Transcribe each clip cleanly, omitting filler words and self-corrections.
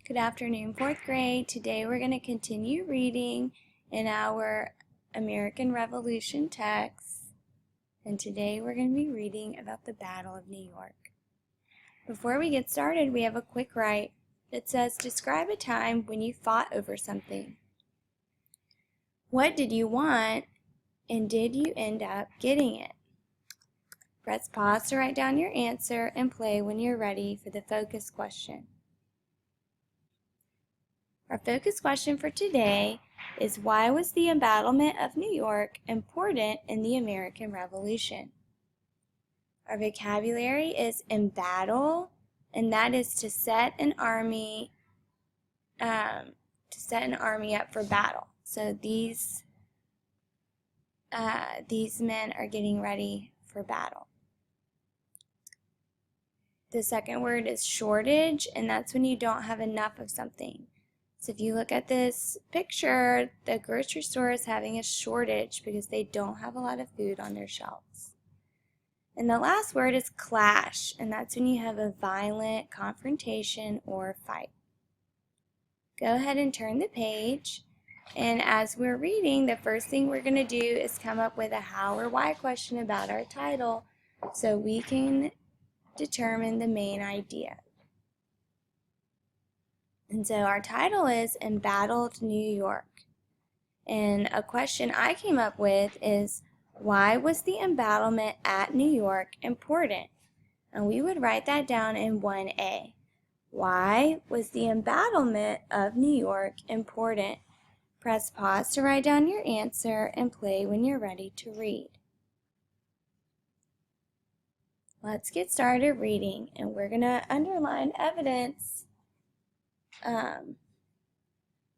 Good afternoon, 4th grade. Today we're going to continue reading in our American Revolution text, and today we're going to be reading about the Battle of New York. Before we get started, we have a quick write. It says, describe a time when you fought over something. What did you want, and did you end up getting it? Press pause to write down your answer and play when you're ready for the focus question. Our focus question for today is, why was the embattlement of New York important in the American Revolution? Our vocabulary is embattle, and that is to set an army up for battle. So these men are getting ready for battle. The second word is shortage, and that's when you don't have enough of something. So if you look at this picture, the grocery store is having a shortage because they don't have a lot of food on their shelves. And the last word is clash, and that's when you have a violent confrontation or fight. Go ahead and turn the page, and as we're reading, the first thing we're going to do is come up with a how or why question about our title so we can determine the main idea. And so our title is Embattled New York. And a question I came up with is, why was the embattlement at New York important? And we would write that down in 1A. Why was the embattlement of New York important? Press pause to write down your answer and play when you're ready to read. Let's get started reading, and we're going to underline evidence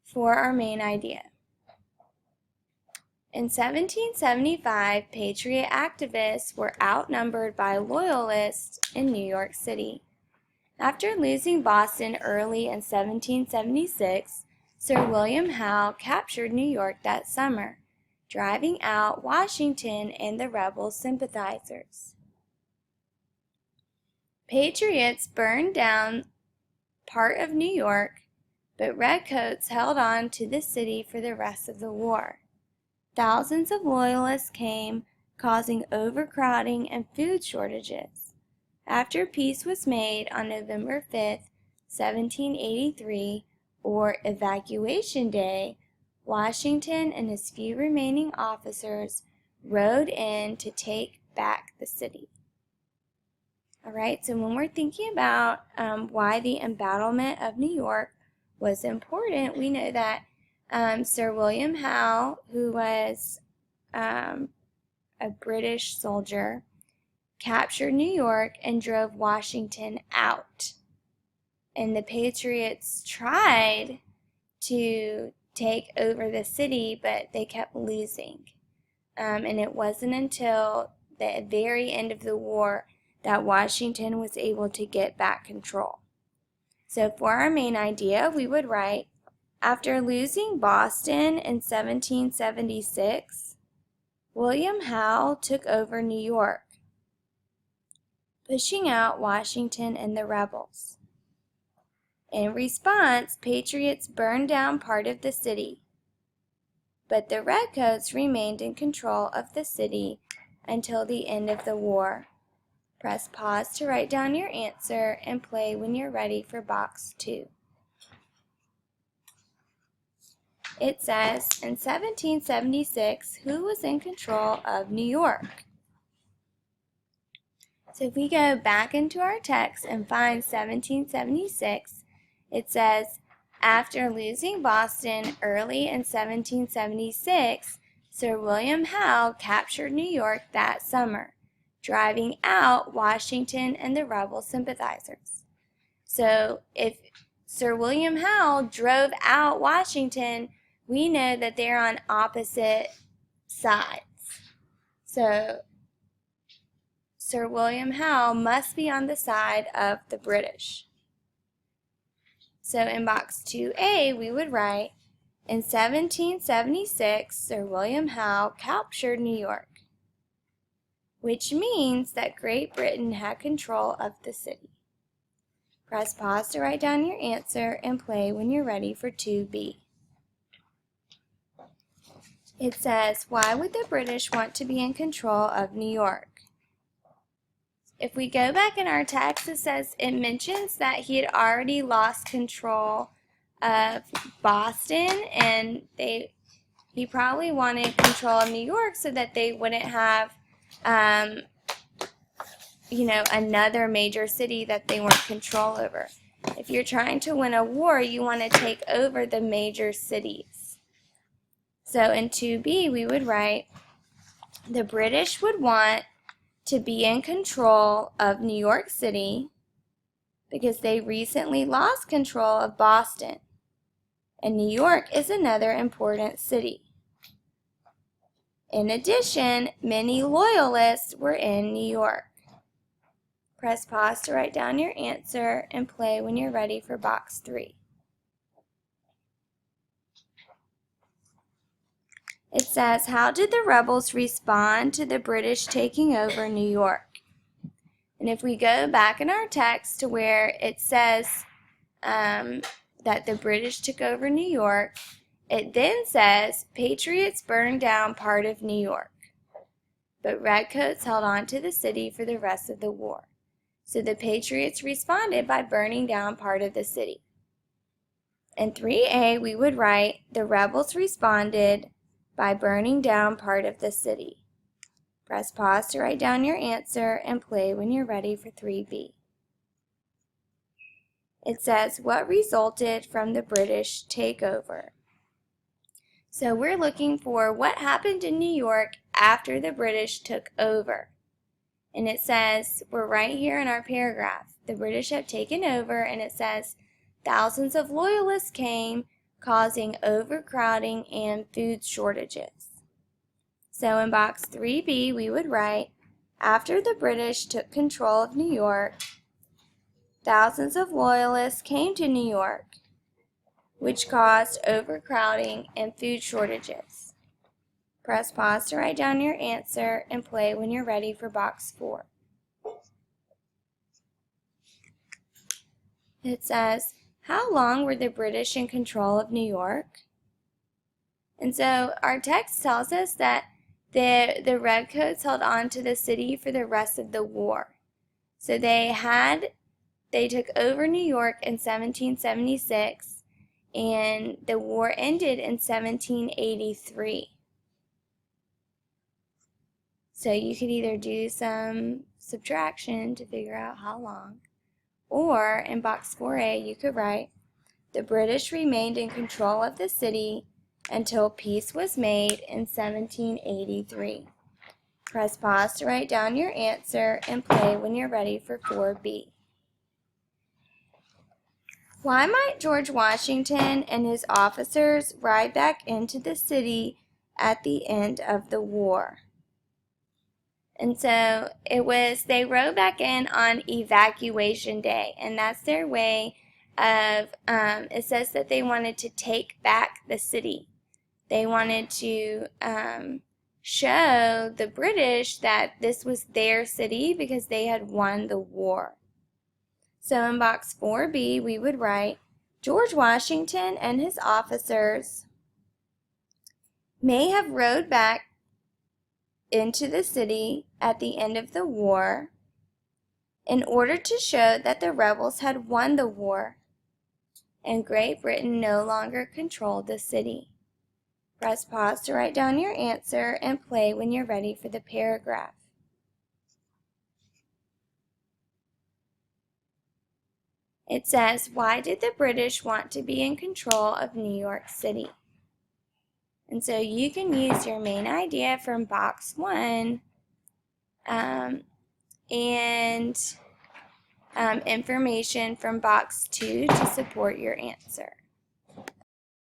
for our main idea. In 1775, Patriot activists were outnumbered by Loyalists in New York City. After losing Boston early in 1776, Sir William Howe captured New York that summer, driving out Washington and the rebel sympathizers. Patriots burned down part of New York, but redcoats held on to the city for the rest of the war. Thousands of Loyalists came, causing overcrowding and food shortages. After peace was made on November 5, 1783, or Evacuation Day, Washington and his few remaining officers rode in to take back the city. All right, so when we're thinking about why the embattlement of New York was important, we know that Sir William Howe, who was a British soldier, captured New York and drove Washington out. And the Patriots tried to take over the city, but they kept losing. And it wasn't until the very end of the war that Washington was able to get back control. So for our main idea, we would write, after losing Boston in 1776, William Howe took over New York, pushing out Washington and the rebels. In response, Patriots burned down part of the city, but the redcoats remained in control of the city until the end of the war. Press pause to write down your answer and play when you're ready for box 2. It says, in 1776, who was in control of New York? So if we go back into our text and find 1776, it says, after losing Boston early in 1776, Sir William Howe captured New York that summer, driving out Washington and the rebel sympathizers. So if Sir William Howe drove out Washington, we know that they're on opposite sides. So Sir William Howe must be on the side of the British. So in box 2A, we would write, in 1776, Sir William Howe captured New York, which means that Great Britain had control of the city. Press pause to write down your answer and play when you're ready for 2B. It says, why would the British want to be in control of New York? If we go back in our text, it mentions that he had already lost control of Boston, and he probably wanted control of New York so that they wouldn't have, another major city that they weren't control over. If you're trying to win a war, you want to take over the major cities. So in 2B, we would write, the British would want to be in control of New York City because they recently lost control of Boston, and New York is another important city. In addition, many loyalists were in New York. Press pause to write down your answer and play when you're ready for box 3. It says, how did the rebels respond to the British taking over New York? And if we go back in our text to where it says that the British took over New York, it then says, Patriots burned down part of New York, but Redcoats held on to the city for the rest of the war. So the Patriots responded by burning down part of the city. In 3A, we would write, the rebels responded by burning down part of the city. Press pause to write down your answer and play when you're ready for 3B. It says, what resulted from the British takeover? So we're looking for what happened in New York after the British took over. And it says, we're right here in our paragraph, the British have taken over, and it says, thousands of loyalists came, causing overcrowding and food shortages. So in box 3B, we would write, after the British took control of New York, thousands of loyalists came to New York, which caused overcrowding and food shortages. Press pause to write down your answer and play when you're ready for box 4. It says, how long were the British in control of New York? And so our text tells us that the Redcoats held on to the city for the rest of the war. So they took over New York in 1776, and the war ended in 1783. So you could either do some subtraction to figure out how long, or in box 4A you could write, the British remained in control of the city until peace was made in 1783. Press pause to write down your answer and play when you're ready for 4B. Why might George Washington and his officers ride back into the city at the end of the war? And so they rode back in on evacuation day, and that's their way of, it says that they wanted to take back the city. They wanted to show the British that this was their city because they had won the war. So in box 4B, we would write, George Washington and his officers may have rode back into the city at the end of the war in order to show that the rebels had won the war and Great Britain no longer controlled the city. Press pause to write down your answer and play when you're ready for the paragraph. It says, why did the British want to be in control of New York City? And so you can use your main idea from box 1 and information from box 2 to support your answer.